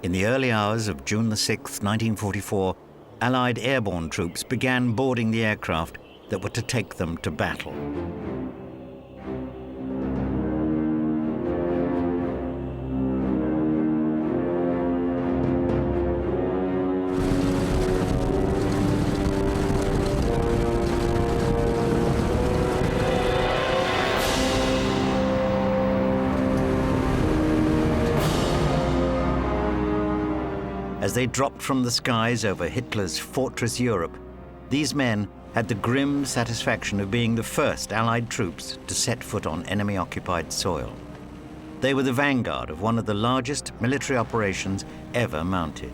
In the early hours of June the 6th, 1944, Allied airborne troops began boarding the aircraft that were to take them to battle. As they dropped from the skies over Hitler's fortress Europe, these men had the grim satisfaction of being the first Allied troops to set foot on enemy-occupied soil. They were the vanguard of one of the largest military operations ever mounted.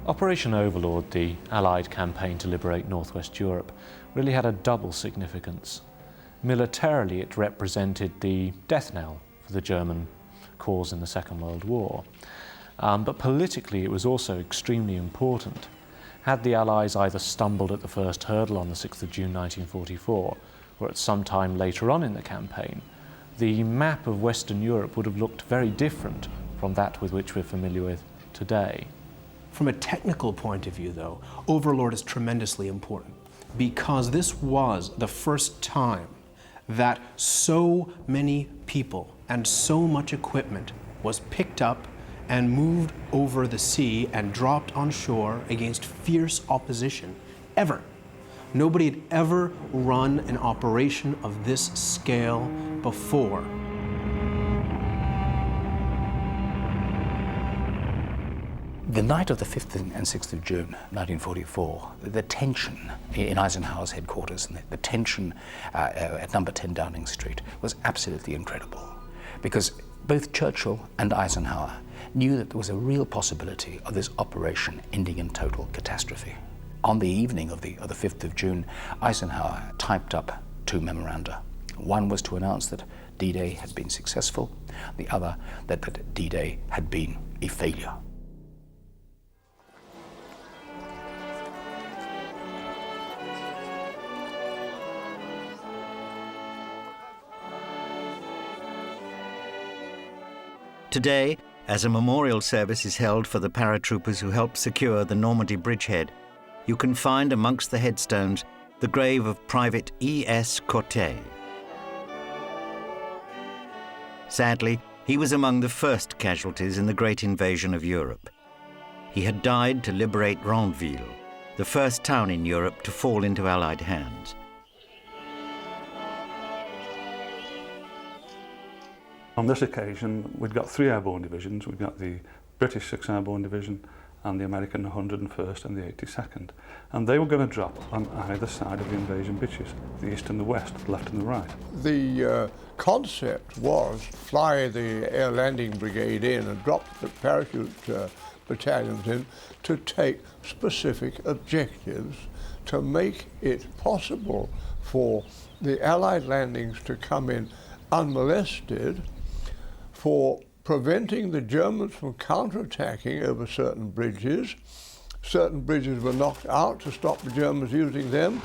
Operation Overlord, the Allied campaign to liberate Northwest Europe, really had a double significance. Militarily, it represented the death knell for the German cause in the Second World War. But politically, it was also extremely important. Had the Allies either stumbled at the first hurdle on the 6th of June 1944, or at some time later on in the campaign, the map of Western Europe would have looked very different from that with which we're familiar with today. From a technical point of view, though, Overlord is tremendously important because this was the first time that so many people and so much equipment was picked up and moved over the sea and dropped on shore against fierce opposition, ever. Nobody had ever run an operation of this scale before. The night of the 5th and 6th of June 1944, the tension in Eisenhower's headquarters and the tension at number 10 Downing Street was absolutely incredible, because both Churchill and Eisenhower knew that there was a real possibility of this operation ending in total catastrophe. On the evening of the 5th of June, Eisenhower typed up two memoranda. One was to announce that D-Day had been successful, the other that D-Day had been a failure. Today, as a memorial service is held for the paratroopers who helped secure the Normandy bridgehead, you can find amongst the headstones the grave of Private E.S. Cotte. Sadly, he was among the first casualties in the Great Invasion of Europe. He had died to liberate Ranville, the first town in Europe to fall into Allied hands. On this occasion, we'd got three airborne divisions. We'd got the British 6th Airborne Division and the American 101st and the 82nd. And they were going to drop on either side of the invasion beaches, the east and the west, the left and the right. The concept was fly the air landing brigade in and drop the parachute battalions in to take specific objectives to make it possible for the Allied landings to come in unmolested, for preventing the Germans from counterattacking over certain bridges. Certain bridges were knocked out to stop the Germans using them.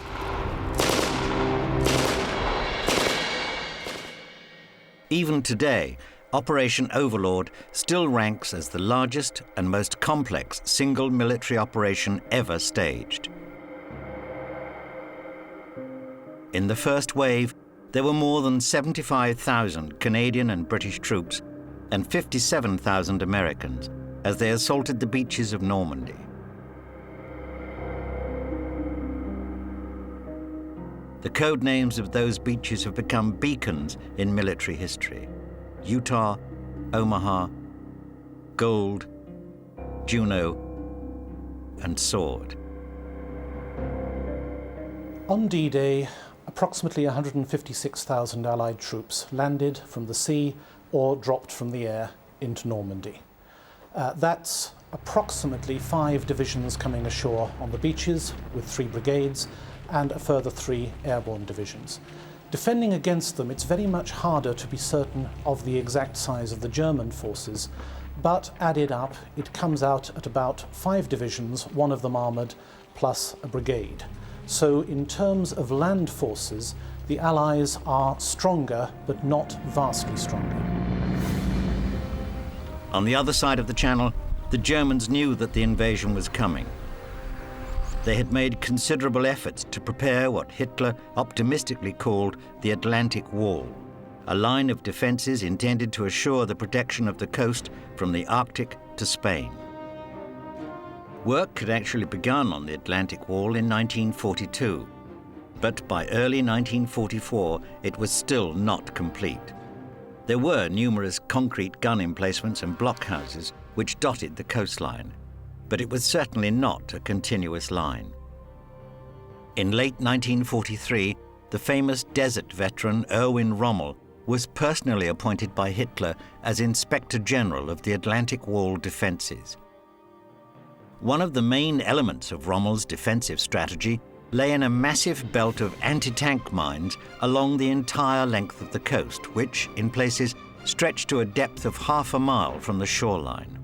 Even today, Operation Overlord still ranks as the largest and most complex single military operation ever staged. In the first wave, there were more than 75,000 Canadian and British troops and 57,000 Americans as they assaulted the beaches of Normandy. The code names of those beaches have become beacons in military history: Utah, Omaha, Gold, Juno, and Sword. On D-Day, approximately 156,000 Allied troops landed from the sea or dropped from the air into Normandy. That's approximately 5 divisions coming ashore on the beaches with 3 brigades and a further 3 airborne divisions. Defending against them, it's very much harder to be certain of the exact size of the German forces, but added up, it comes out at about 5 divisions, 1 of them armoured, plus a brigade. So in terms of land forces, the Allies are stronger, but not vastly stronger. On the other side of the Channel, the Germans knew that the invasion was coming. They had made considerable efforts to prepare what Hitler optimistically called the Atlantic Wall, a line of defenses intended to assure the protection of the coast from the Arctic to Spain. Work had actually begun on the Atlantic Wall in 1942, but by early 1944 it was still not complete. There were numerous concrete gun emplacements and blockhouses which dotted the coastline, but it was certainly not a continuous line. In late 1943, the famous desert veteran Erwin Rommel was personally appointed by Hitler as Inspector General of the Atlantic Wall defenses. One of the main elements of Rommel's defensive strategy lay in a massive belt of anti-tank mines along the entire length of the coast, which, in places, stretched to a depth of half a mile from the shoreline.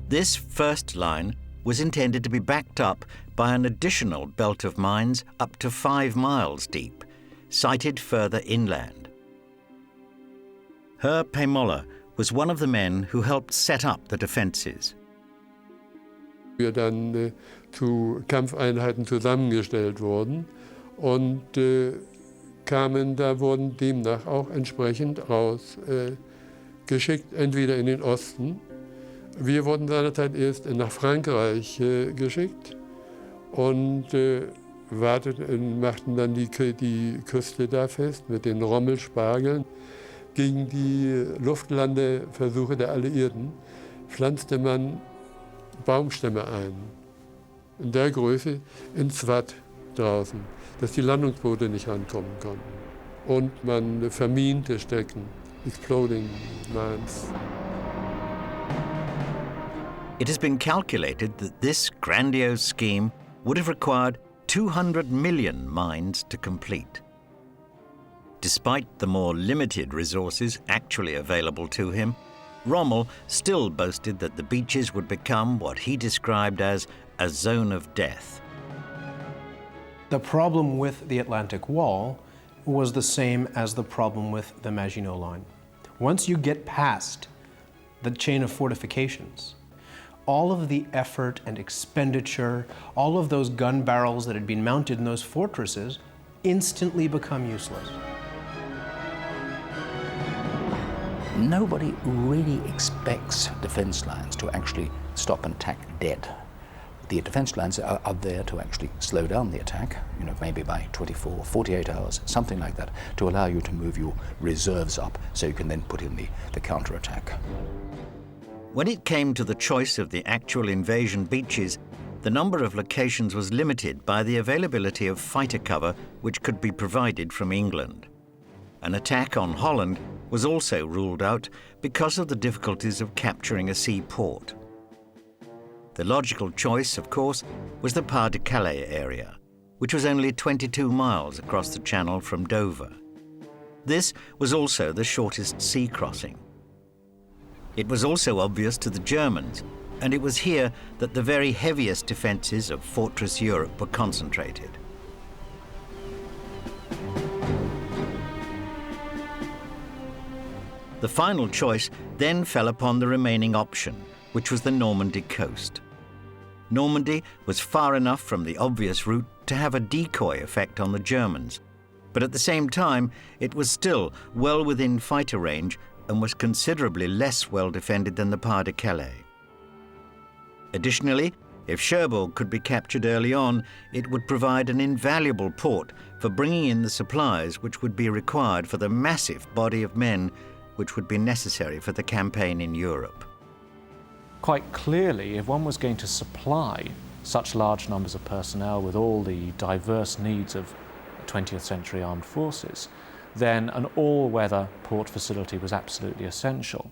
This first line was intended to be backed up by an additional belt of mines up to 5 miles deep, sited further inland. Herr Pemoller was one of the men who helped set up the defenses. Wir dann zu Kampfeinheiten zusammengestellt wurden und wurden demnach auch entsprechend rausgeschickt, entweder in den Osten. Wir wurden seinerzeit erst nach Frankreich geschickt und machten dann die Küste da fest mit den Rommelspargeln. Gegen die Luftlandeversuche der Alliierten pflanzte man Baumstämme ein, in der Größe ins Watt draußen, dass die Landungsboote nicht rankommen konnten. Und man verminte Strecken, exploding mines. It has been calculated that this grandiose scheme would have required 200 million mines to complete. Despite the more limited resources actually available to him, Rommel still boasted that the beaches would become what he described as a zone of death. The problem with the Atlantic Wall was the same as the problem with the Maginot Line. Once you get past the chain of fortifications, all of the effort and expenditure, all of those gun barrels that had been mounted in those fortresses instantly become useless. Nobody really expects defense lines to actually stop an attack dead. The defense lines are there to actually slow down the attack, maybe by 24, 48 hours, something like that, to allow you to move your reserves up so you can then put in the counterattack. When it came to the choice of the actual invasion beaches, the number of locations was limited by the availability of fighter cover which could be provided from England. An attack on Holland was also ruled out because of the difficulties of capturing a seaport. The logical choice, of course, was the Pas-de-Calais area, which was only 22 miles across the Channel from Dover. This was also the shortest sea crossing. It was also obvious to the Germans, and it was here that the very heaviest defences of Fortress Europe were concentrated. The final choice then fell upon the remaining option, which was the Normandy coast. Normandy was far enough from the obvious route to have a decoy effect on the Germans, but at the same time it was still well within fighter range and was considerably less well defended than the Pas-de-Calais. Additionally, if Cherbourg could be captured early on, it would provide an invaluable port for bringing in the supplies which would be required for the massive body of men which would be necessary for the campaign in Europe. Quite clearly, if one was going to supply such large numbers of personnel with all the diverse needs of 20th century armed forces, then an all-weather port facility was absolutely essential.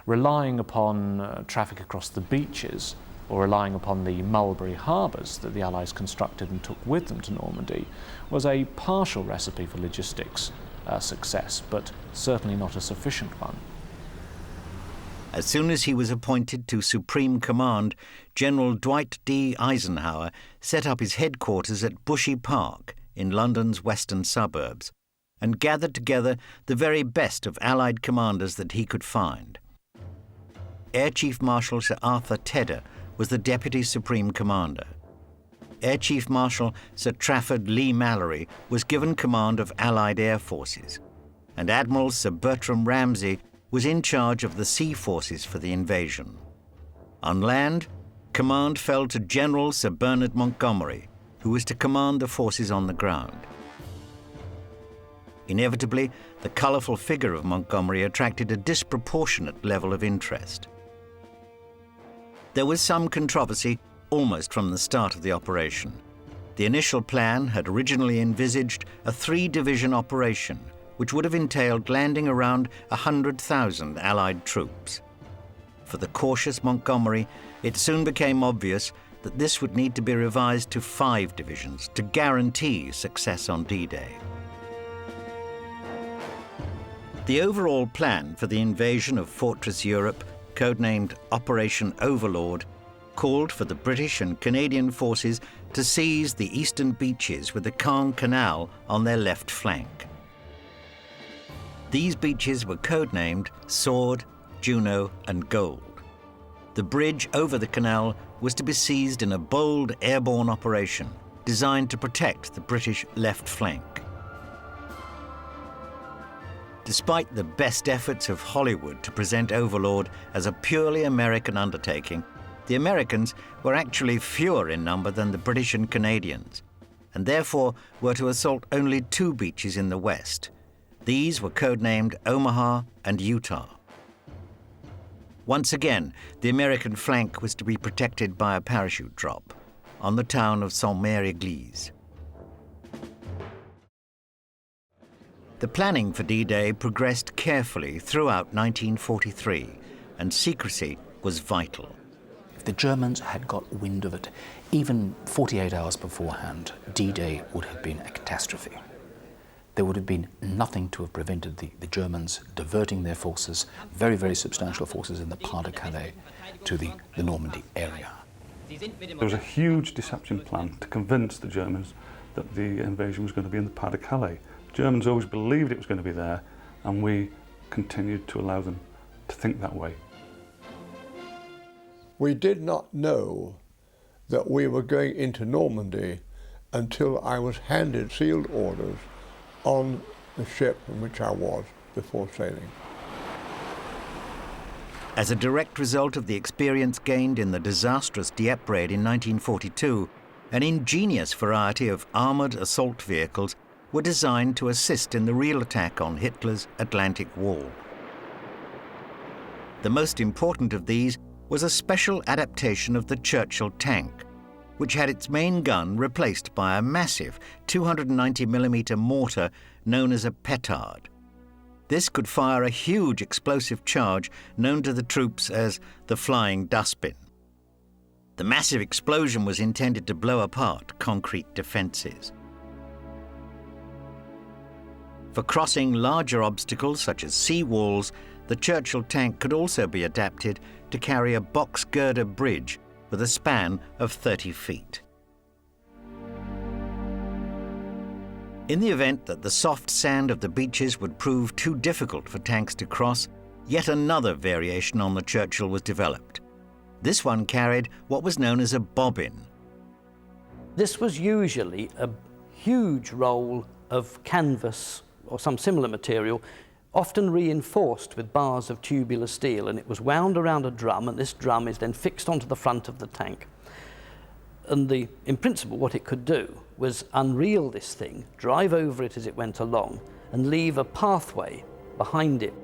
Relying upon traffic across the beaches, or relying upon the Mulberry harbours that the Allies constructed and took with them to Normandy, was a partial recipe for logistics success, but certainly not a sufficient one. As soon as he was appointed to Supreme Command, General Dwight D. Eisenhower set up his headquarters at Bushy Park in London's western suburbs and gathered together the very best of Allied commanders that he could find. Air Chief Marshal Sir Arthur Tedder was the Deputy Supreme Commander. Air Chief Marshal Sir Trafford Lee Mallory was given command of Allied air forces, and Admiral Sir Bertram Ramsay was in charge of the sea forces for the invasion. On land, command fell to General Sir Bernard Montgomery, who was to command the forces on the ground. Inevitably, the colourful figure of Montgomery attracted a disproportionate level of interest. There was some controversy almost from the start of the operation. The initial plan had originally envisaged a 3-division operation, which would have entailed landing around 100,000 Allied troops. For the cautious Montgomery, it soon became obvious that this would need to be revised to 5 divisions to guarantee success on D-Day. The overall plan for the invasion of Fortress Europe, codenamed Operation Overlord, called for the British and Canadian forces to seize the eastern beaches with the Caen Canal on their left flank. These beaches were codenamed Sword, Juno, and Gold. The bridge over the canal was to be seized in a bold airborne operation designed to protect the British left flank. Despite the best efforts of Hollywood to present Overlord as a purely American undertaking, the Americans were actually fewer in number than the British and Canadians, and therefore were to assault only 2 beaches in the west. These were codenamed Omaha and Utah. Once again, the American flank was to be protected by a parachute drop on the town of Saint-Mère-Église. The planning for D-Day progressed carefully throughout 1943, and secrecy was vital. If the Germans had got wind of it, even 48 hours beforehand, D-Day would have been a catastrophe. There would have been nothing to have prevented the Germans diverting their forces, very, very substantial forces in the Pas-de-Calais, to the Normandy area. There was a huge deception plan to convince the Germans that the invasion was going to be in the Pas-de-Calais. Germans always believed it was going to be there, and we continued to allow them to think that way. We did not know that we were going into Normandy until I was handed sealed orders on the ship in which I was before sailing. As a direct result of the experience gained in the disastrous Dieppe raid in 1942, an ingenious variety of armoured assault vehicles were designed to assist in the real attack on Hitler's Atlantic Wall. The most important of these was a special adaptation of the Churchill tank, which had its main gun replaced by a massive 290mm mortar known as a petard. This could fire a huge explosive charge known to the troops as the flying dustbin. The massive explosion was intended to blow apart concrete defences. For crossing larger obstacles such as sea walls, the Churchill tank could also be adapted to carry a box girder bridge with a span of 30 feet. In the event that the soft sand of the beaches would prove too difficult for tanks to cross, yet another variation on the Churchill was developed. This one carried what was known as a bobbin. This was usually a huge roll of canvas or some similar material, often reinforced with bars of tubular steel, and it was wound around a drum, and this drum is then fixed onto the front of the tank. And in principle, what it could do was unreel this thing, drive over it as it went along, and leave a pathway behind it.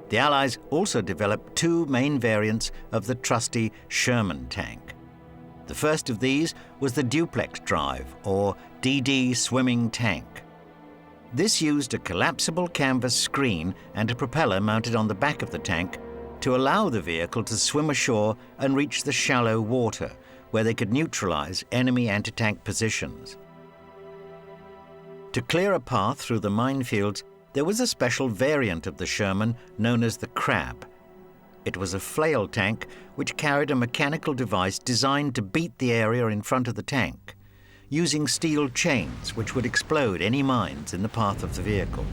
The Allies also developed 2 main variants of the trusty Sherman tank. The first of these was the duplex drive, or DD swimming tank. This used a collapsible canvas screen and a propeller mounted on the back of the tank to allow the vehicle to swim ashore and reach the shallow water, where they could neutralize enemy anti-tank positions. To clear a path through the minefields, there was a special variant of the Sherman known as the Crab. It was a flail tank which carried a mechanical device designed to beat the area in front of the tank. using steel chains which would explode any mines in the path of the vehicle.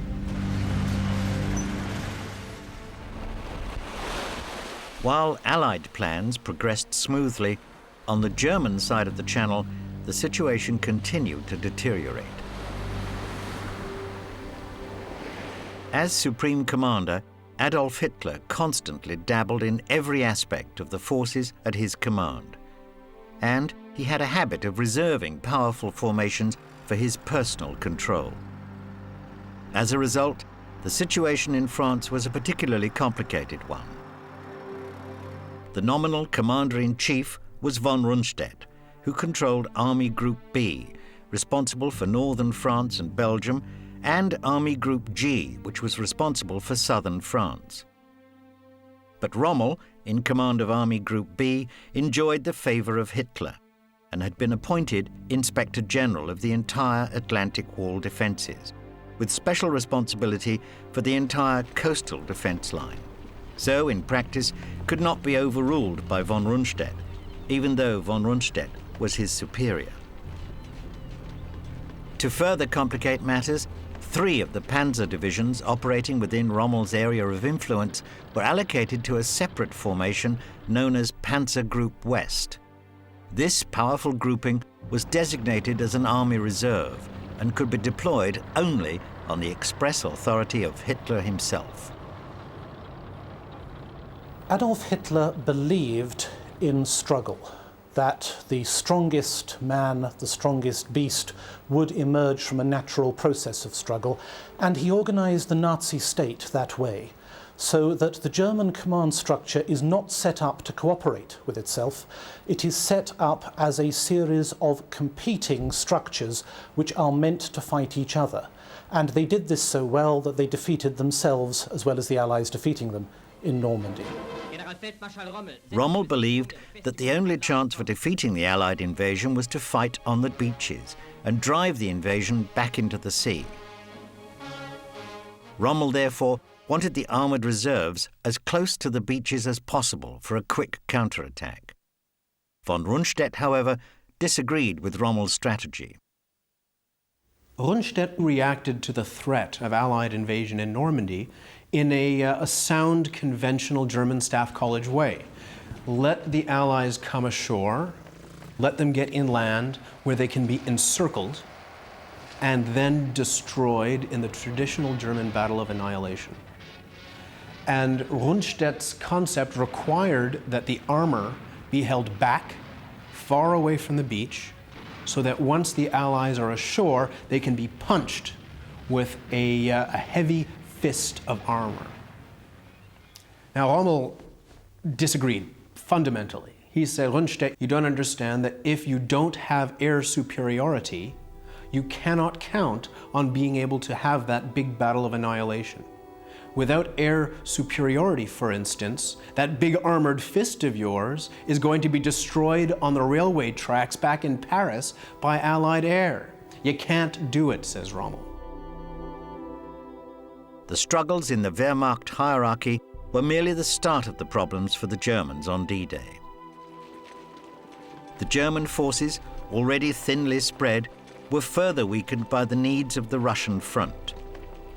While Allied plans progressed smoothly, on the German side of the Channel, the situation continued to deteriorate. As Supreme Commander, Adolf Hitler constantly dabbled in every aspect of the forces at his command, and he had a habit of reserving powerful formations for his personal control. As a result, the situation in France was a particularly complicated one. The nominal commander-in-chief was von Rundstedt, who controlled Army Group B, responsible for northern France and Belgium, and Army Group G, which was responsible for southern France. But Rommel, in command of Army Group B, enjoyed the favor of Hitler and had been appointed Inspector General of the entire Atlantic Wall defenses, with special responsibility for the entire coastal defense line. So, in practice, could not be overruled by von Rundstedt, even though von Rundstedt was his superior. To further complicate matters, 3 of the panzer divisions operating within Rommel's area of influence were allocated to a separate formation known as Panzer Group West. This powerful grouping was designated as an army reserve and could be deployed only on the express authority of Hitler himself. Adolf Hitler believed in struggle, that the strongest man, the strongest beast, would emerge from a natural process of struggle, and he organized the Nazi state that way, so that the German command structure is not set up to cooperate with itself. It is set up as a series of competing structures which are meant to fight each other. And they did this so well that they defeated themselves as well as the Allies defeating them in Normandy. Rommel believed that the only chance for defeating the Allied invasion was to fight on the beaches and drive the invasion back into the sea. Rommel therefore wanted the armoured reserves as close to the beaches as possible for a quick counterattack. Von Rundstedt, however, disagreed with Rommel's strategy. Rundstedt reacted to the threat of Allied invasion in Normandy in a sound, conventional German Staff College way. Let the Allies come ashore, let them get inland where they can be encircled and then destroyed in the traditional German battle of annihilation. And Rundstedt's concept required that the armor be held back, far away from the beach, so that once the Allies are ashore, they can be punched with a heavy fist of armor. Now, Rommel disagreed fundamentally. He said, Rundstedt, you don't understand that if you don't have air superiority, you cannot count on being able to have that big battle of annihilation. Without air superiority, for instance, that big armored fist of yours is going to be destroyed on the railway tracks back in Paris by Allied air. You can't do it, says Rommel. The struggles in the Wehrmacht hierarchy were merely the start of the problems for the Germans on D-Day. The German forces, already thinly spread, were further weakened by the needs of the Russian front.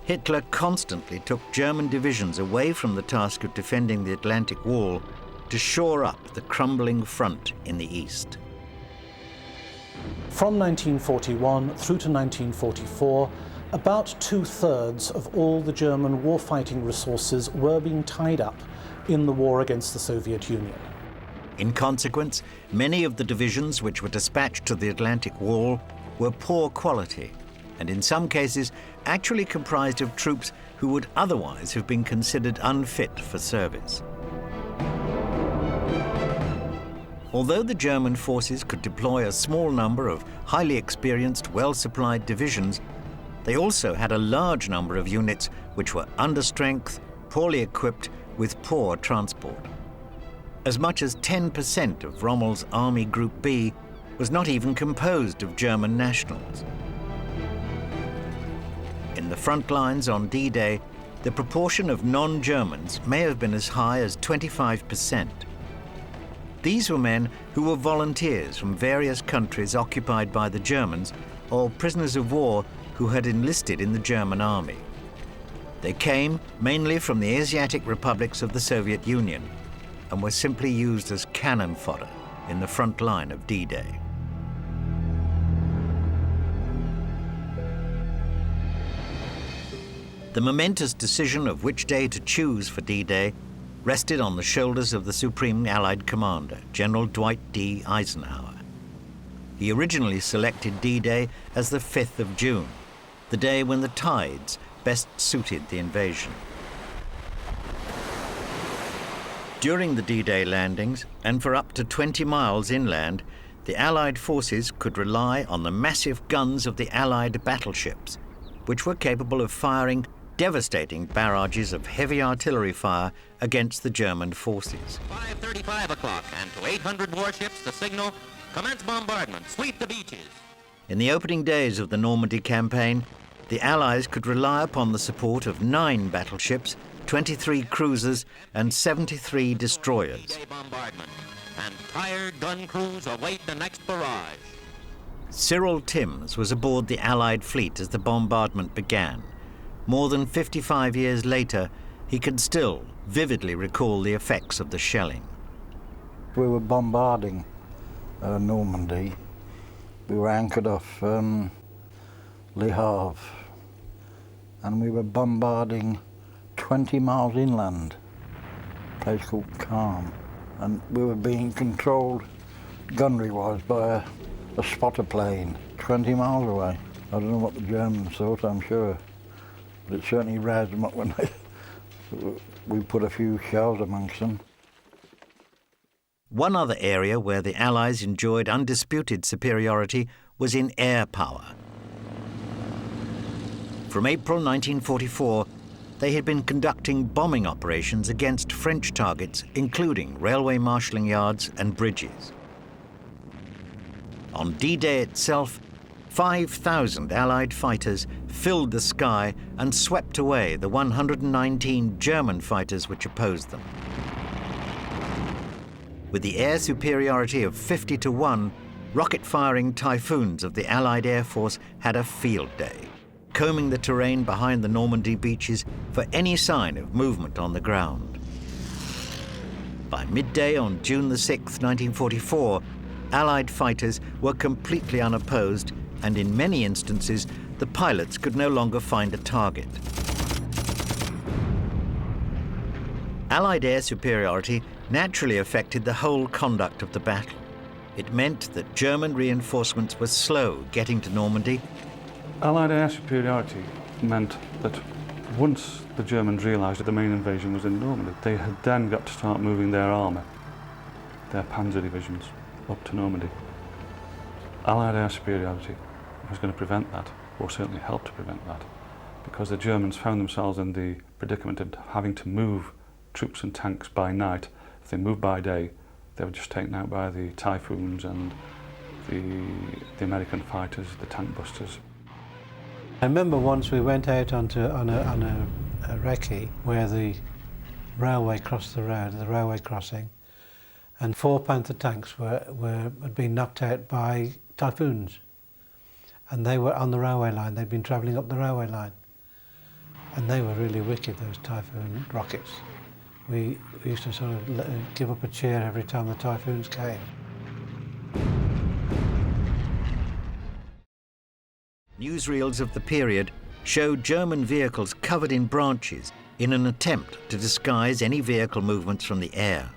Hitler constantly took German divisions away from the task of defending the Atlantic Wall to shore up the crumbling front in the east. From 1941 through to 1944, about 2/3 of all the German warfighting resources were being tied up in the war against the Soviet Union. In consequence, many of the divisions which were dispatched to the Atlantic Wall were poor quality, and in some cases actually comprised of troops who would otherwise have been considered unfit for service. Although the German forces could deploy a small number of highly experienced, well-supplied divisions, they also had a large number of units which were understrength, poorly equipped, with poor transport. As much as 10% of Rommel's Army Group B was not even composed of German nationals. In the front lines on D-Day, the proportion of non-Germans may have been as high as 25%. These were men who were volunteers from various countries occupied by the Germans or prisoners of war who had enlisted in the German army. They came mainly from the Asiatic republics of the Soviet Union and were simply used as cannon fodder in the front line of D-Day. The momentous decision of which day to choose for D-Day rested on the shoulders of the Supreme Allied Commander, General Dwight D. Eisenhower. He originally selected D-Day as the 5th of June, the day when the tides best suited the invasion. During the D-Day landings, and for up to 20 miles inland, the Allied forces could rely on the massive guns of the Allied battleships, which were capable of firing devastating barrages of heavy artillery fire against the German forces. 5:35 o'clock, and to 800 warships the signal, commence bombardment, sweep the beaches. In the opening days of the Normandy campaign, the Allies could rely upon the support of 9 battleships, 23 cruisers, and 73 destroyers. D-Day bombardment, and tired gun crews await the next barrage. Cyril Timms was aboard the Allied fleet as the bombardment began. More than 55 years later, he can still vividly recall the effects of the shelling. We were bombarding Normandy. We were anchored off Le Havre, and we were bombarding 20 miles inland, a place called Calm, and we were being controlled gunnery-wise by a spotter plane 20 miles away. I don't know what the Germans thought, I'm sure, but it certainly roused them up when we put a few shells amongst them. One other area where the Allies enjoyed undisputed superiority was in air power. From April 1944, they had been conducting bombing operations against French targets, including railway marshalling yards and bridges. On D-Day itself, 5,000 Allied fighters filled the sky and swept away the 119 German fighters which opposed them. With the air superiority of 50-1, rocket-firing Typhoons of the Allied Air Force had a field day, combing the terrain behind the Normandy beaches for any sign of movement on the ground. By midday on June 6, 1944, Allied fighters were completely unopposed, and in many instances, the pilots could no longer find a target. Allied air superiority naturally affected the whole conduct of the battle. It meant that German reinforcements were slow getting to Normandy. Allied air superiority meant that once the Germans realised that the main invasion was in Normandy, they had then got to start moving their armour, their panzer divisions, up to Normandy. Allied air superiority was going to prevent that, or certainly help to prevent that, because the Germans found themselves in the predicament of having to move troops and tanks by night. If they moved by day, they were just taken out by the Typhoons and the American fighters, the tank busters. I remember once we went out on a recce where the railway crossed the road, the railway crossing, and 4 Panther tanks had been knocked out by Typhoons. And they were on the railway line, they'd been travelling up the railway line. And they were really wicked, those Typhoon rockets. We used to sort of give up a cheer every time the Typhoons came. Newsreels of the period showed German vehicles covered in branches in an attempt to disguise any vehicle movements from the air.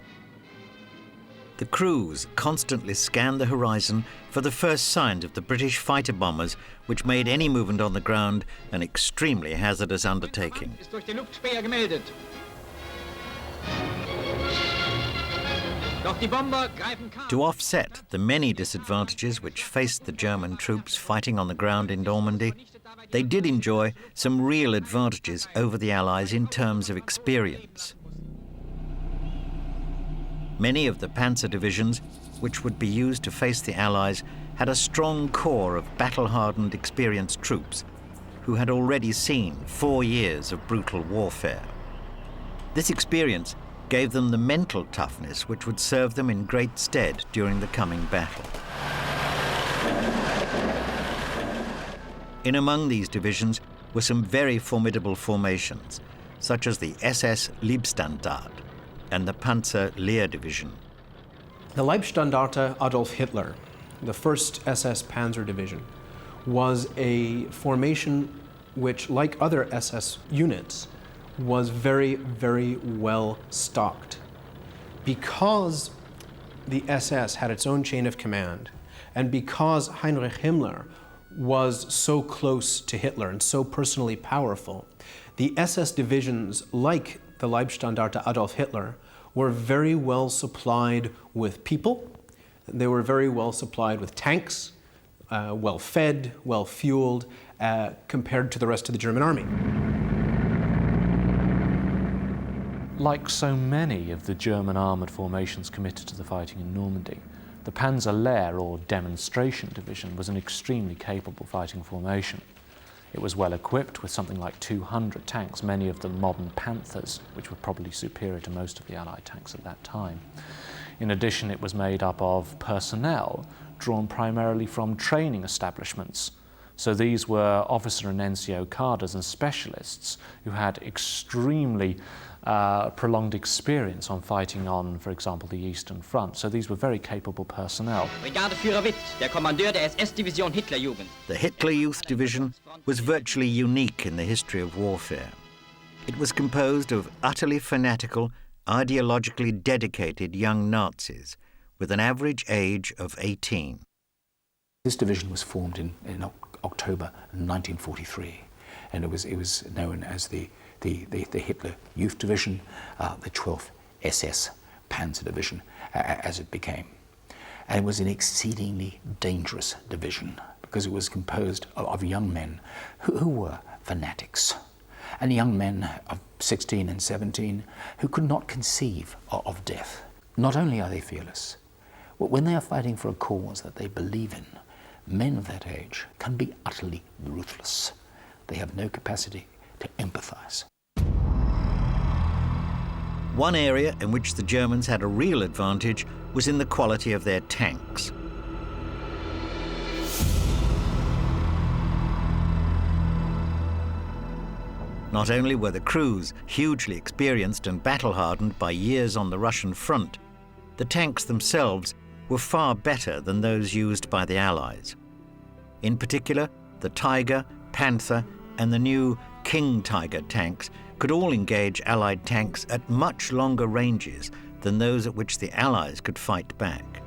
The crews constantly scanned the horizon for the first signs of the British fighter bombers, which made any movement on the ground an extremely hazardous undertaking. To offset the many disadvantages which faced the German troops fighting on the ground in Normandy, they did enjoy some real advantages over the Allies in terms of experience. Many of the panzer divisions, which would be used to face the Allies, had a strong core of battle-hardened, experienced troops who had already seen 4 years of brutal warfare. This experience gave them the mental toughness which would serve them in great stead during the coming battle. In among these divisions were some very formidable formations, such as the SS Leibstandarte and the Panzer Lehr Division. The Leibstandarte Adolf Hitler, the 1st SS Panzer Division, was a formation which, like other SS units, was very, very well stocked. Because the SS had its own chain of command, and because Heinrich Himmler was so close to Hitler and so personally powerful, the SS divisions, like the Leibstandarte Adolf Hitler, were very well supplied with people. They were very well supplied with tanks, well fed, well fueled, compared to the rest of the German army. Like so many of the German armoured formations committed to the fighting in Normandy, the Panzer Lehr, or demonstration division, was an extremely capable fighting formation. It was well equipped with something like 200 tanks, many of them modern Panthers, which were probably superior to most of the Allied tanks at that time. In addition, it was made up of personnel drawn primarily from training establishments. So these were officer and NCO cadres and specialists who had extremely prolonged experience on fighting on, for example, the Eastern Front. So these were very capable personnel. Brigadeführer Witt, der Kommandeur der SS-Division Hitlerjugend. The Hitler Youth Division was virtually unique in the history of warfare. It was composed of utterly fanatical, ideologically dedicated young Nazis with an average age of 18. This division was formed in October 1943, and it was known as the Hitler Youth Division, the 12th SS Panzer Division, as it became. And it was an exceedingly dangerous division because it was composed of young men who were fanatics, and young men of 16 and 17 who could not conceive of death. Not only are they fearless, but when they are fighting for a cause that they believe in, men of that age can be utterly ruthless. They have no capacity to empathize. One area in which the Germans had a real advantage was in the quality of their tanks. Not only were the crews hugely experienced and battle-hardened by years on the Russian front, the tanks themselves were far better than those used by the Allies. In particular, the Tiger, Panther, and the new King Tiger tanks could all engage Allied tanks at much longer ranges than those at which the Allies could fight back.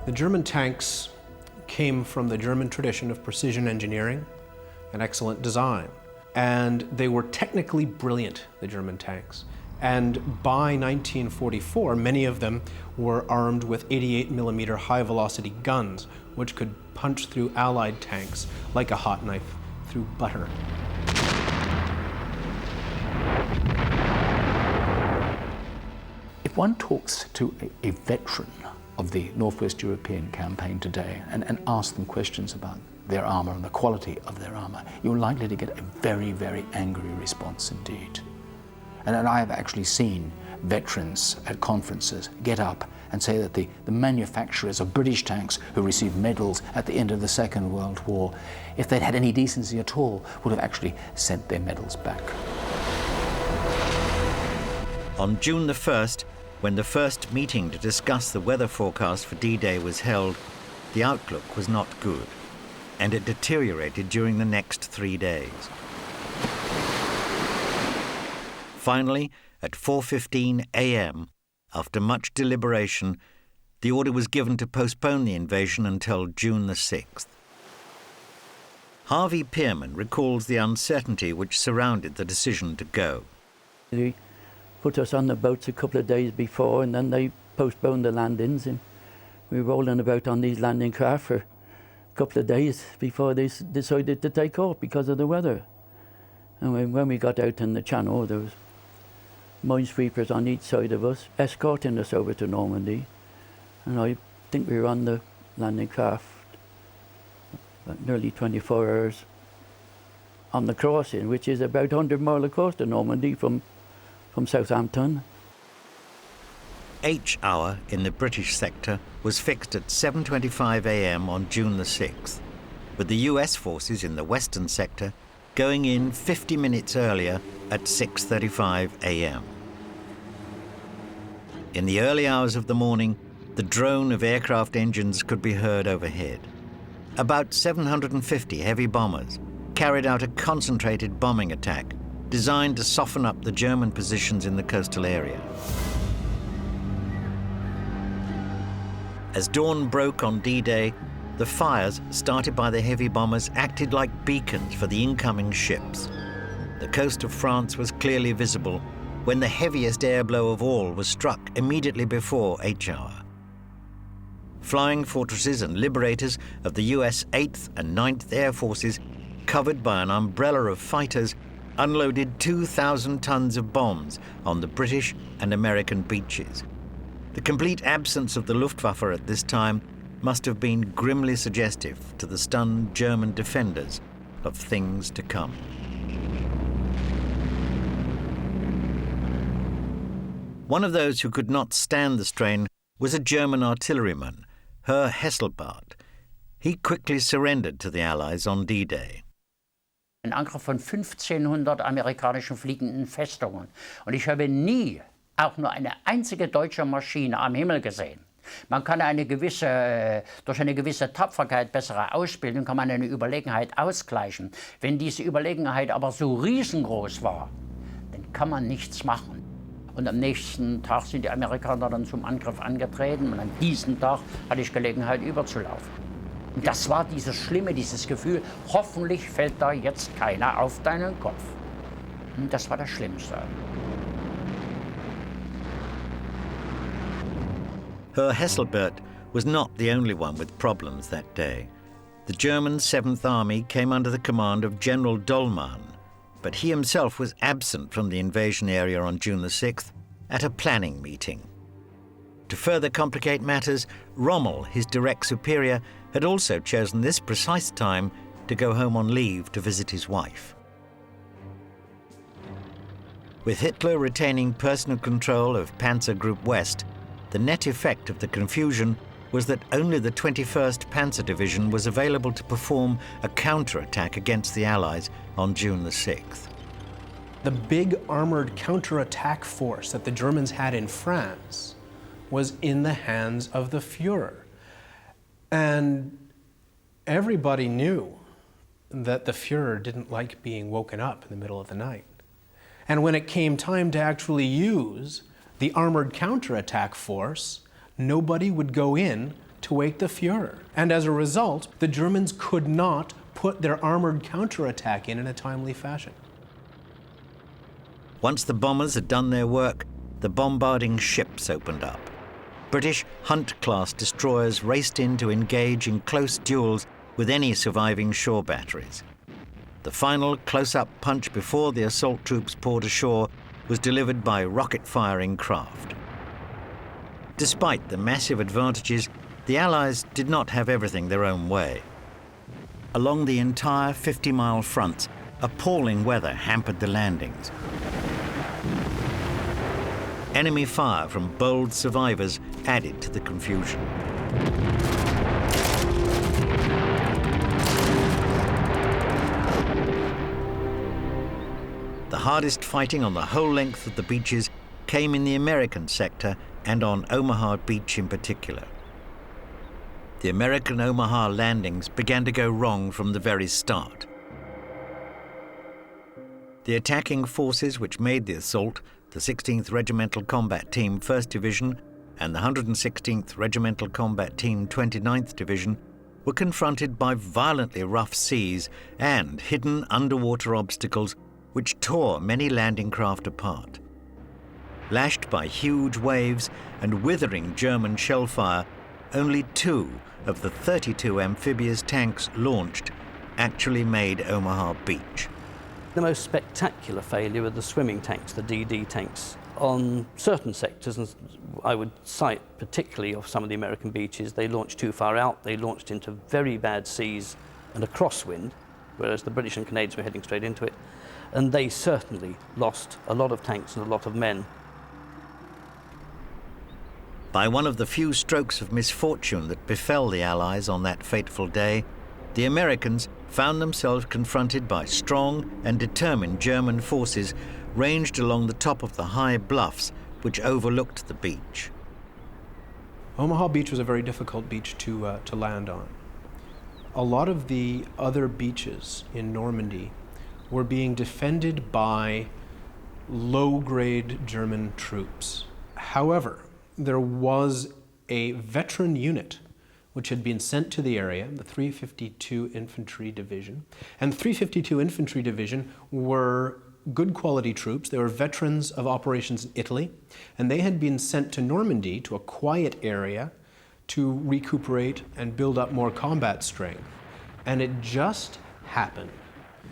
The German tanks came from the German tradition of precision engineering and excellent design. And they were technically brilliant, the German tanks. And by 1944, many of them were armed with 88mm high-velocity guns, which could punch through Allied tanks like a hot knife through butter. If one talks to a veteran of the Northwest European campaign today and asks them questions about their armour and the quality of their armour, you're likely to get a very, very angry response indeed. And I have actually seen veterans at conferences get up and say that the manufacturers of British tanks who received medals at the end of the Second World War, if they'd had any decency at all, would have actually sent their medals back. On June the 1st, when the first meeting to discuss the weather forecast for D-Day was held, the outlook was not good, and it deteriorated during the next 3 days. Finally, at 4:15 a.m., after much deliberation, the order was given to postpone the invasion until June the 6th. Harvey Pearman recalls the uncertainty which surrounded the decision to go. They put us on the boats a couple of days before, and then they postponed the landings, and we were rolling about on these landing craft for a couple of days before they decided to take off because of the weather. And when we got out in the channel, there was minesweepers on each side of us, escorting us over to Normandy. And I think we were on the landing craft nearly 24 hours. on the crossing, which is about 100 miles across to Normandy from Southampton. H hour in the British sector was fixed at 7:25 a.m. on June the 6th, with the US forces in the western sector going in 50 minutes earlier at 6:35 a.m. In the early hours of the morning, the drone of aircraft engines could be heard overhead. About 750 heavy bombers carried out a concentrated bombing attack designed to soften up the German positions in the coastal area. As dawn broke on D-Day, the fires started by the heavy bombers acted like beacons for the incoming ships. The coast of France was clearly visible when the heaviest air blow of all was struck immediately before H hour. Flying fortresses and liberators of the US 8th and 9th Air Forces, covered by an umbrella of fighters, unloaded 2,000 tons of bombs on the British and American beaches. The complete absence of the Luftwaffe at this time must have been grimly suggestive to the stunned German defenders of things to come. One of those who could not stand the strain was a German artilleryman, Herr Hesselbart. He quickly surrendered to the Allies on D-Day. Ein Angriff von 1500 amerikanischen fliegenden Festungen. Und ich habe nie auch nur eine einzige deutsche Maschine am Himmel gesehen. Man kann durch eine gewisse Tapferkeit, bessere Ausbildung, kann man eine Überlegenheit ausgleichen. Wenn diese Überlegenheit aber so riesengroß war, dann kann man nichts machen. Und am nächsten Tag sind die Amerikaner dann zum Angriff angetreten und an diesem Tag hatte ich Gelegenheit überzulaufen. Und das war dieses Schlimme, dieses Gefühl, hoffentlich fällt da jetzt keiner auf deinen Kopf. Und das war das Schlimmste. Herr Hesselbart was not the only one with problems that day. The German 7th Army came under the command of General Dollmann, but he himself was absent from the invasion area on June the 6th at a planning meeting. To further complicate matters, Rommel, his direct superior, had also chosen this precise time to go home on leave to visit his wife. With Hitler retaining personal control of Panzer Group West, the net effect of the confusion was that only the 21st Panzer Division was available to perform a counterattack against the Allies on June the 6th. The big armored counterattack force that the Germans had in France was in the hands of the Führer. And everybody knew that the Führer didn't like being woken up in the middle of the night. And when it came time to actually use the armored counterattack force, nobody would go in to wake the Führer. And as a result, the Germans could not put their armored counterattack in a timely fashion. Once the bombers had done their work, the bombarding ships opened up. British Hunt-class destroyers raced in to engage in close duels with any surviving shore batteries. The final close-up punch before the assault troops poured ashore was delivered by rocket-firing craft. Despite the massive advantages, the Allies did not have everything their own way. Along the entire 50-mile front, appalling weather hampered the landings. Enemy fire from bold survivors added to the confusion. The hardest fighting on the whole length of the beaches came in the American sector and on Omaha Beach in particular. The American Omaha landings began to go wrong from the very start. The attacking forces which made the assault, the 16th Regimental Combat Team 1st Division and the 116th Regimental Combat Team 29th Division, were confronted by violently rough seas and hidden underwater obstacles which tore many landing craft apart. Lashed by huge waves and withering German shell fire, only 2 of the 32 amphibious tanks launched actually made Omaha Beach. The most spectacular failure were the swimming tanks, the DD tanks. On certain sectors, and I would cite particularly of some of the American beaches, they launched too far out, they launched into very bad seas and a crosswind, whereas the British and Canadians were heading straight into it. And they certainly lost a lot of tanks and a lot of men. By one of the few strokes of misfortune that befell the Allies on that fateful day, the Americans found themselves confronted by strong and determined German forces ranged along the top of the high bluffs which overlooked the beach. Omaha Beach was a very difficult beach to land on. A lot of the other beaches in Normandy were being defended by low-grade German troops. However, there was a veteran unit which had been sent to the area, the 352 Infantry Division. And the 352 Infantry Division were good quality troops. They were veterans of operations in Italy, and they had been sent to Normandy, to a quiet area, to recuperate and build up more combat strength. And it just happened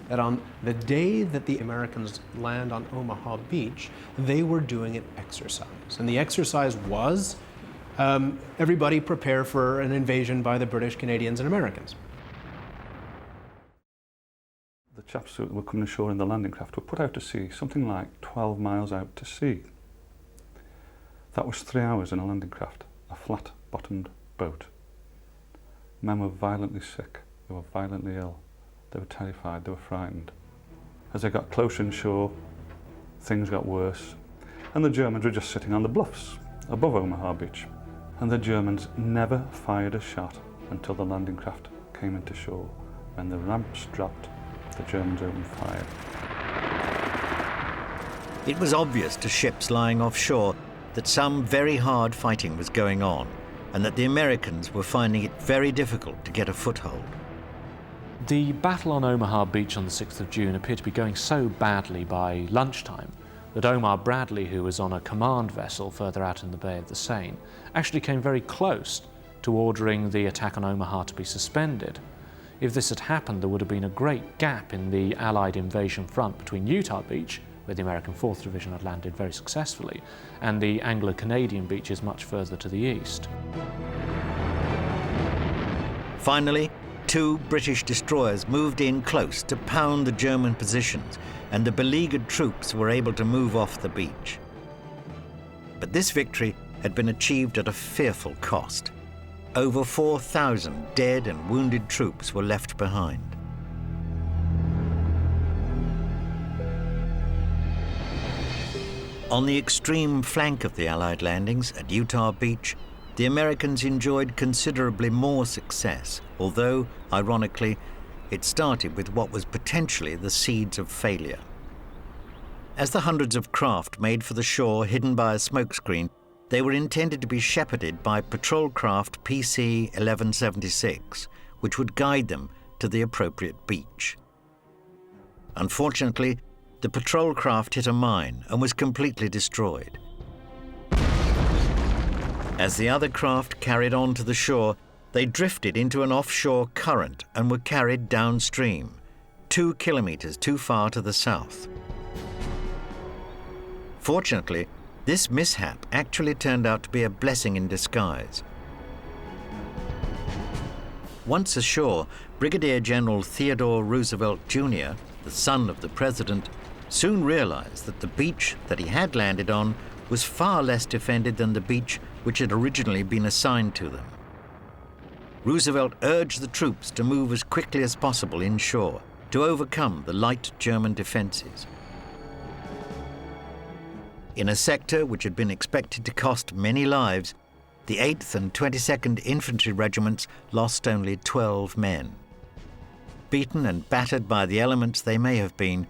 that on the day that the Americans land on Omaha Beach, they were doing an exercise. And the exercise was everybody prepare for an invasion by the British, Canadians, and Americans. The chaps who were coming ashore in the landing craft were put out to sea, something like 12 miles out to sea. That was 3 hours in a landing craft, a flat-bottomed boat. Men were violently sick, they were violently ill, they were terrified, they were frightened. As they got closer inshore, things got worse, and the Germans were just sitting on the bluffs above Omaha Beach. And the Germans never fired a shot until the landing craft came into shore. When the ramps dropped, the Germans opened fire. It was obvious to ships lying offshore that some very hard fighting was going on, and that the Americans were finding it very difficult to get a foothold. The battle on Omaha Beach on the 6th of June appeared to be going so badly by lunchtime that Omar Bradley, who was on a command vessel further out in the Bay of the Seine, actually came very close to ordering the attack on Omaha to be suspended. If this had happened, there would have been a great gap in the Allied invasion front between Utah Beach, where the American 4th Division had landed very successfully, and the Anglo-Canadian beaches much further to the east. Finally, 2 British destroyers moved in close to pound the German positions, and the beleaguered troops were able to move off the beach. But this victory had been achieved at a fearful cost. Over 4,000 dead and wounded troops were left behind. On the extreme flank of the Allied landings at Utah Beach, the Americans enjoyed considerably more success, although, ironically, it started with what was potentially the seeds of failure. As the hundreds of craft made for the shore hidden by a smokescreen, they were intended to be shepherded by patrol craft PC 1176, which would guide them to the appropriate beach. Unfortunately, the patrol craft hit a mine and was completely destroyed. As the other craft carried on to the shore, they drifted into an offshore current and were carried downstream, 2 kilometers too far to the south. Fortunately, this mishap actually turned out to be a blessing in disguise. Once ashore, Brigadier General Theodore Roosevelt Jr., the son of the president, soon realized that the beach that he had landed on was far less defended than the beach which had originally been assigned to them. Roosevelt urged the troops to move as quickly as possible inshore to overcome the light German defenses. In a sector which had been expected to cost many lives, the 8th and 22nd Infantry Regiments lost only 12 men. Beaten and battered by the elements they may have been,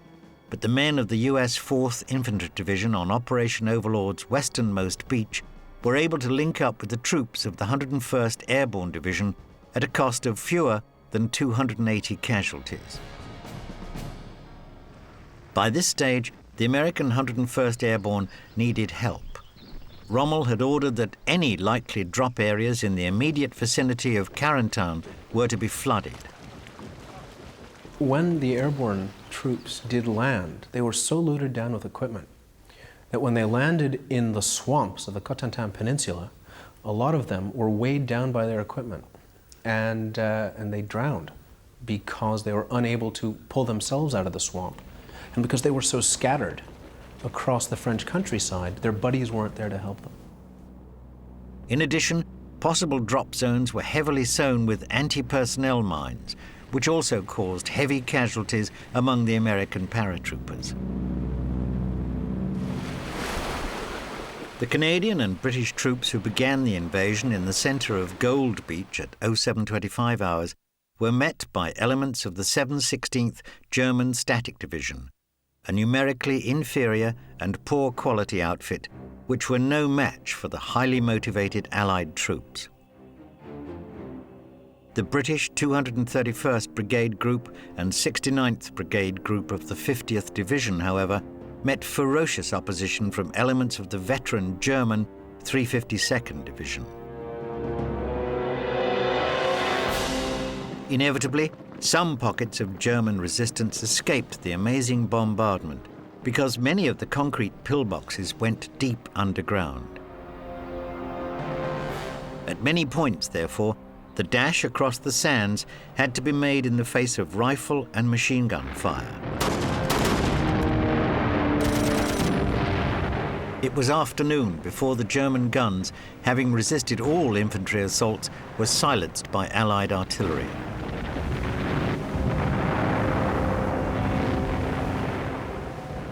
but the men of the US 4th Infantry Division on Operation Overlord's westernmost beach were able to link up with the troops of the 101st Airborne Division at a cost of fewer than 280 casualties. By this stage, the American 101st Airborne needed help. Rommel had ordered that any likely drop areas in the immediate vicinity of Carentan were to be flooded. When the airborne troops did land, they were so loaded down with equipment that when they landed in the swamps of the Cotentin Peninsula, a lot of them were weighed down by their equipment and they drowned because they were unable to pull themselves out of the swamp. And because they were so scattered across the French countryside, their buddies weren't there to help them. In addition, possible drop zones were heavily sown with anti-personnel mines, which also caused heavy casualties among the American paratroopers. The Canadian and British troops who began the invasion in the centre of Gold Beach at 0725 hours were met by elements of the 716th German Static Division, a numerically inferior and poor quality outfit which were no match for the highly motivated Allied troops. The British 231st Brigade Group and 69th Brigade Group of the 50th Division, however, met ferocious opposition from elements of the veteran German 352nd Division. Inevitably, some pockets of German resistance escaped the amazing bombardment because many of the concrete pillboxes went deep underground. At many points, therefore, the dash across the sands had to be made in the face of rifle and machine gun fire. It was afternoon before the German guns, having resisted all infantry assaults, were silenced by Allied artillery.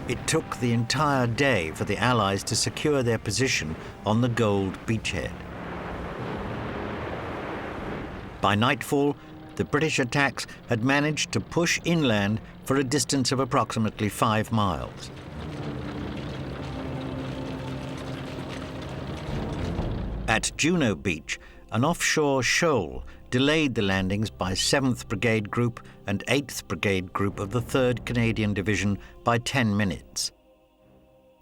It took the entire day for the Allies to secure their position on the Gold beachhead. By nightfall, the British attacks had managed to push inland for a distance of approximately 5 miles. At Juno Beach, an offshore shoal delayed the landings by 7th Brigade Group and 8th Brigade Group of the 3rd Canadian Division by 10 minutes.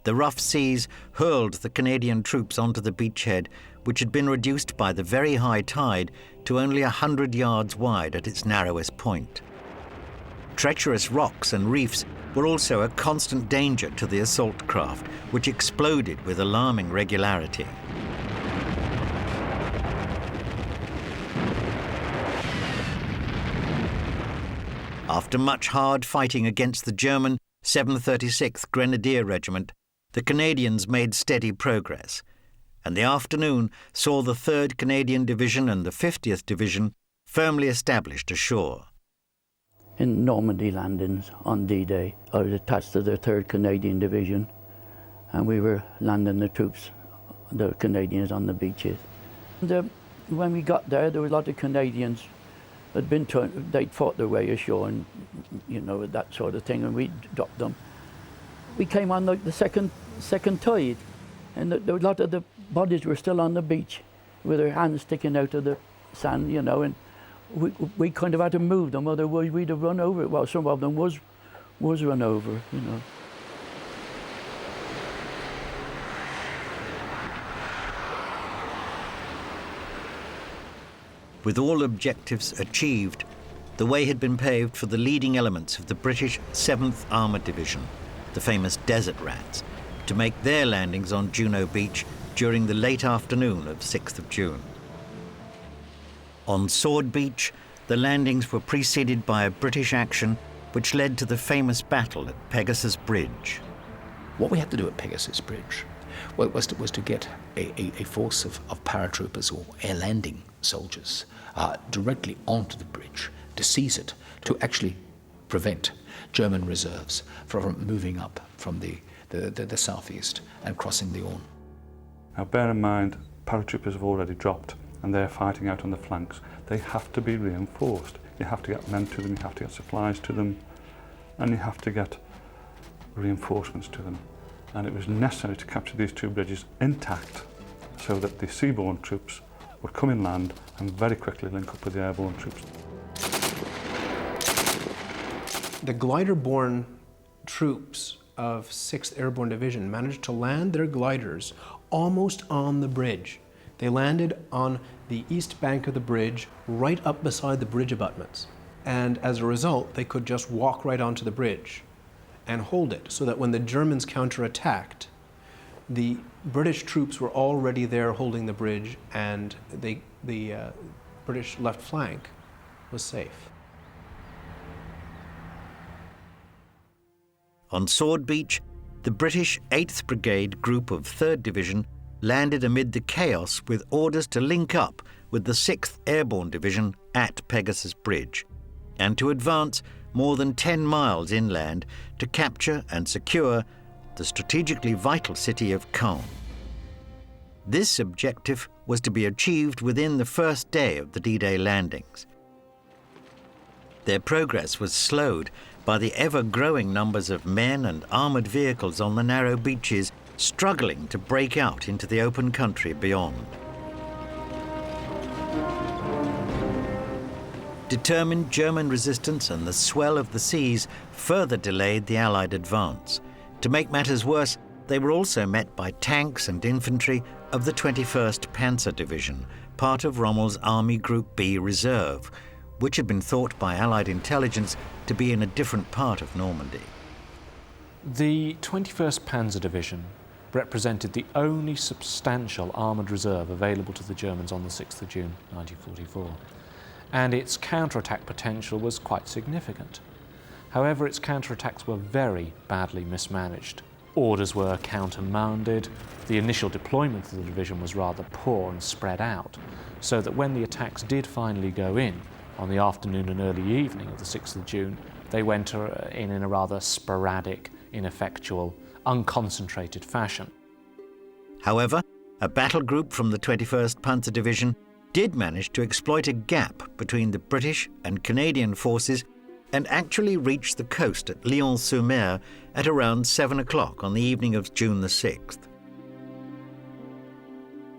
The rough seas hurled the Canadian troops onto the beachhead, which had been reduced by the very high tide to only 100 yards wide at its narrowest point. Treacherous rocks and reefs were also a constant danger to the assault craft, which exploded with alarming regularity. After much hard fighting against the German 736th Grenadier Regiment, the Canadians made steady progress, and the afternoon saw the 3rd Canadian Division and the 50th Division firmly established ashore. In Normandy landings on D-Day, I was attached to the 3rd Canadian Division, and we were landing the troops, the Canadians, on the beaches. And, when we got there were a lot of Canadians had been they'd fought their way ashore and, you know, that sort of thing, and we dropped them. We came on like the second tide, and a lot of the bodies were still on the beach with their hands sticking out of the sand, you know, and we kind of had to move them, otherwise we'd have run over. Well, some of them was run over, you know. With all objectives achieved, the way had been paved for the leading elements of the British 7th Armoured Division, the famous Desert Rats, to make their landings on Juno Beach during the late afternoon of 6th of June. On Sword Beach, the landings were preceded by a British action which led to the famous battle at Pegasus Bridge. What we had to do at Pegasus Bridge was to get a force of paratroopers or air landing soldiers directly onto the bridge, to seize it, to actually prevent German reserves from moving up from the southeast and crossing the Orne. Now bear in mind, paratroopers have already dropped and they're fighting out on the flanks. They have to be reinforced. You have to get men to them, you have to get supplies to them, and you have to get reinforcements to them. And it was necessary to capture these 2 bridges intact so that the seaborne troops would come inland and very quickly link up with the airborne troops. The glider-borne troops of 6th Airborne Division managed to land their gliders almost on the bridge. They landed on the east bank of the bridge, right up beside the bridge abutments. And as a result, they could just walk right onto the bridge and hold it, so that when the Germans counterattacked, the British troops were already there holding the bridge, and the British left flank was safe. On Sword Beach, the British 8th Brigade group of 3rd Division landed amid the chaos with orders to link up with the 6th Airborne Division at Pegasus Bridge and to advance more than 10 miles inland to capture and secure the strategically vital city of Caen. This objective was to be achieved within the first day of the D-Day landings. Their progress was slowed by the ever-growing numbers of men and armoured vehicles on the narrow beaches struggling to break out into the open country beyond. Determined German resistance and the swell of the seas further delayed the Allied advance. To make matters worse, they were also met by tanks and infantry of the 21st Panzer Division, part of Rommel's Army Group B Reserve, which had been thought by Allied intelligence to be in a different part of Normandy. The 21st Panzer Division represented the only substantial armoured reserve available to the Germans on the 6th of June 1944, and its counterattack potential was quite significant. However, its counterattacks were very badly mismanaged. Orders were countermanded, the initial deployment of the division was rather poor and spread out, so that when the attacks did finally go in, on the afternoon and early evening of the 6th of June, they went in a rather sporadic, ineffectual, unconcentrated fashion. However, a battle group from the 21st Panzer Division did manage to exploit a gap between the British and Canadian forces and actually reached the coast at Lyon-sur-Mer at around 7 o'clock on the evening of June the 6th.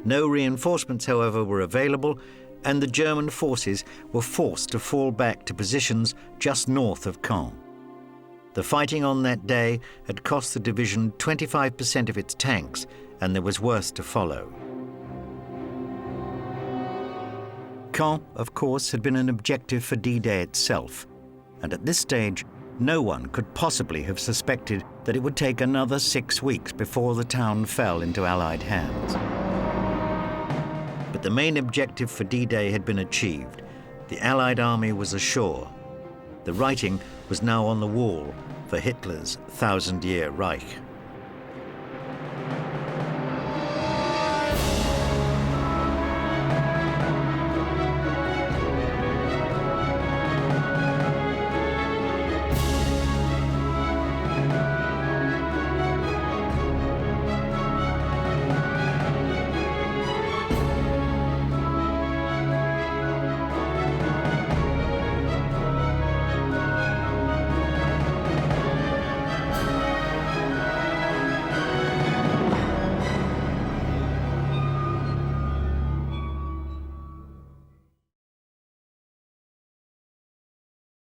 No reinforcements, however, were available, and the German forces were forced to fall back to positions just north of Caen. The fighting on that day had cost the division 25% of its tanks, and there was worse to follow. Caen, of course, had been an objective for D-Day itself, and at this stage, no one could possibly have suspected that it would take another 6 weeks before the town fell into Allied hands. But the main objective for D-Day had been achieved. The Allied army was ashore. The writing was now on the wall for Hitler's 1,000-year Reich.